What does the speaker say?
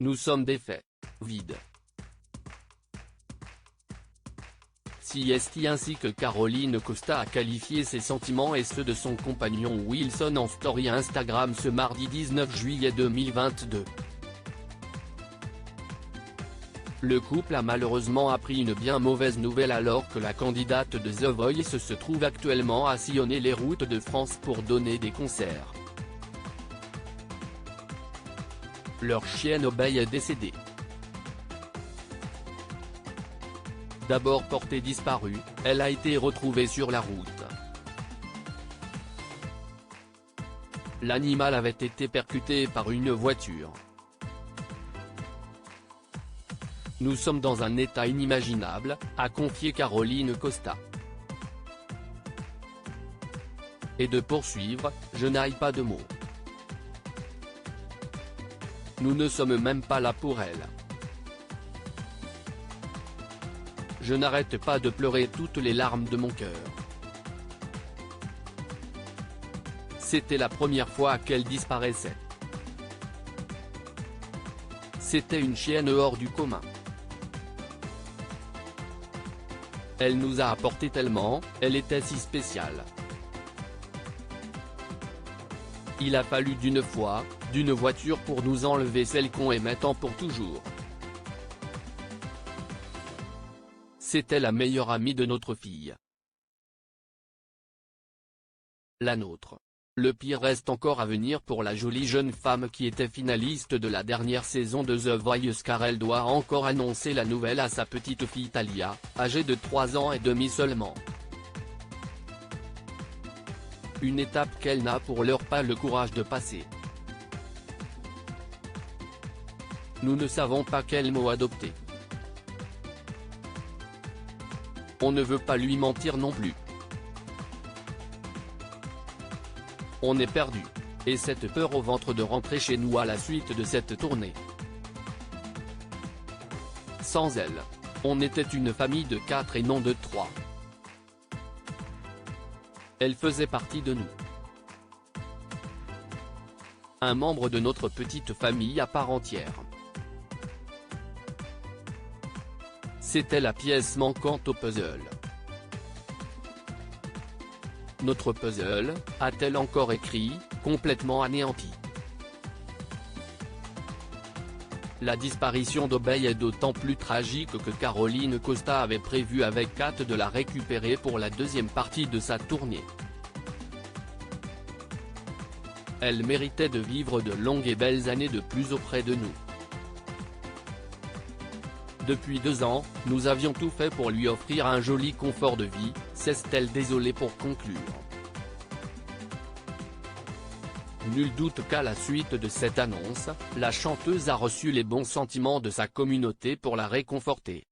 Nous sommes défaits. Vide. CST ainsi que Caroline Costa a qualifié ses sentiments et ceux de son compagnon Wilson en story Instagram ce mardi 19 juillet 2022. Le couple a malheureusement appris une bien mauvaise nouvelle alors que la candidate de The Voice se trouve actuellement à sillonner les routes de France pour donner des concerts. Leur chienne Obey est décédée. D'abord portée disparue, elle a été retrouvée sur la route. L'animal avait été percuté par une voiture. Nous sommes dans un état inimaginable, a confié Caroline Costa. Et de poursuivre, je n'aille pas de mots. Nous ne sommes même pas là pour elle. Je n'arrête pas de pleurer toutes les larmes de mon cœur. C'était la première fois qu'elle disparaissait. C'était une chienne hors du commun. Elle nous a apporté tellement, elle était si spéciale. Il a fallu d'une fois, d'une voiture pour nous enlever celle qu'on aimait tant pour toujours. C'était la meilleure amie de notre fille. La nôtre. Le pire reste encore à venir pour la jolie jeune femme qui était finaliste de la dernière saison de The Voice car elle doit encore annoncer la nouvelle à sa petite fille Thalia, âgée de 3 ans et demi seulement. Une étape qu'elle n'a pour l'heure pas le courage de passer. Nous ne savons pas quel mot adopter. On ne veut pas lui mentir non plus. On est perdu. Et cette peur au ventre de rentrer chez nous à la suite de cette tournée. Sans elle, on était une famille de 4 et non de 3. Elle faisait partie de nous. Un membre de notre petite famille à part entière. C'était la pièce manquante au puzzle. Notre puzzle, a-t-elle encore écrit, complètement anéanti. La disparition d'Obey est d'autant plus tragique que Caroline Costa avait prévu avec Kat de la récupérer pour la deuxième partie de sa tournée. Elle méritait de vivre de longues et belles années de plus auprès de nous. Depuis 2 ans, nous avions tout fait pour lui offrir un joli confort de vie, s'est-elle désolée pour conclure. Nul doute qu'à la suite de cette annonce, la chanteuse a reçu les bons sentiments de sa communauté pour la réconforter.